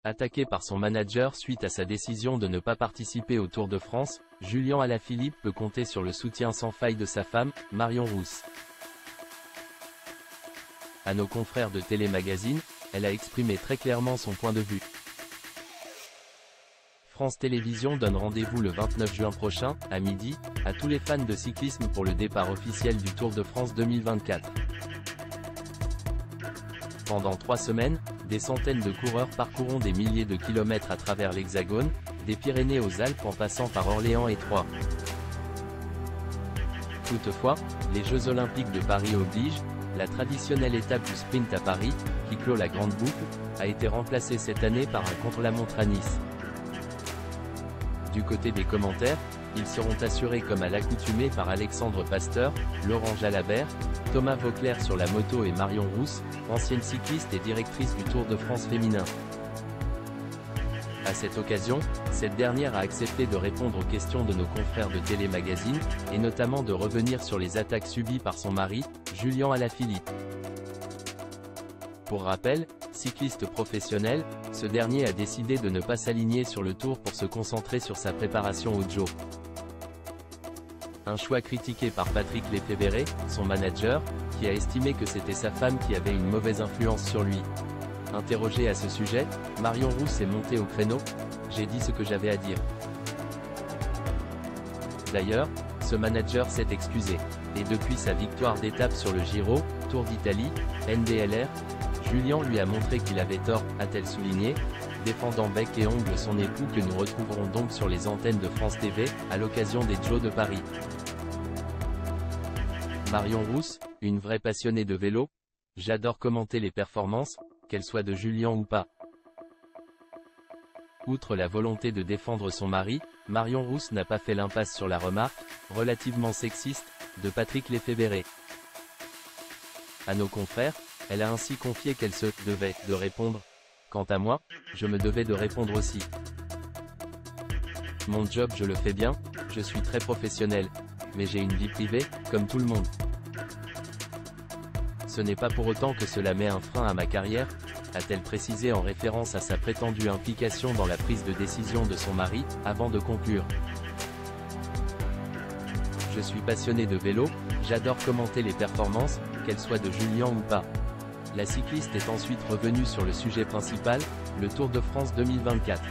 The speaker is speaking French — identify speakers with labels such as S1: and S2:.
S1: Attaqué par son manager suite à sa décision de ne pas participer au Tour de France, Julian Alaphilippe peut compter sur le soutien sans faille de sa femme, Marion Rousse. À nos confrères de Télé Magazine, elle a exprimé très clairement son point de vue. France Télévisions donne rendez-vous le 29 juin prochain, à midi, à tous les fans de cyclisme pour le départ officiel du Tour de France 2024. Pendant 3 semaines, des centaines de coureurs parcourront des milliers de kilomètres à travers l'Hexagone, des Pyrénées aux Alpes en passant par Orléans et Troyes. Toutefois, les Jeux Olympiques de Paris obligent, la traditionnelle étape du sprint à Paris, qui clôt la grande boucle, a été remplacée cette année par un contre-la-montre à Nice. Du côté des commentaires, ils seront assurés comme à l'accoutumée par Alexandre Pasteur, Laurent Jalabert, Thomas Vauclair sur la moto et Marion Rousse, ancienne cycliste et directrice du Tour de France féminin. À cette occasion, cette dernière a accepté de répondre aux questions de nos confrères de Télé Magazine, et notamment de revenir sur les attaques subies par son mari, Julian Alaphilippe. Pour rappel, cycliste professionnel, ce dernier a décidé de ne pas s'aligner sur le Tour pour se concentrer sur sa préparation au JO. Un choix critiqué par Patrick Lefebvre, son manager, qui a estimé que c'était sa femme qui avait une mauvaise influence sur lui. Interrogé à ce sujet, Marion Rousse est montée au créneau. « J'ai dit ce que j'avais à dire. » D'ailleurs, ce manager s'est excusé. Et depuis sa victoire d'étape sur le Giro, Tour d'Italie, NDLR, Julian lui a montré qu'il avait tort, a-t-elle souligné, défendant bec et ongle son époux que nous retrouverons donc sur les antennes de France TV, à l'occasion des Jeux de Paris. Marion Rousse, une vraie passionnée de vélo. J'adore commenter les performances, qu'elles soient de Julian ou pas. Outre la volonté de défendre son mari, Marion Rousse n'a pas fait l'impasse sur la remarque, relativement sexiste, de Patrick Lefebvre. À nos confrères, elle a ainsi confié qu'elle se « devait » de répondre. Quant à moi, je me devais de répondre aussi. Mon job je le fais bien, je suis très professionnel, mais j'ai une vie privée, comme tout le monde. Ce n'est pas pour autant que cela met un frein à ma carrière, a-t-elle précisé en référence à sa prétendue implication dans la prise de décision de son mari, avant de conclure. Je suis passionné de vélo, j'adore commenter les performances, qu'elles soient de Julian ou pas. La cycliste est ensuite revenue sur le sujet principal, le Tour de France 2024.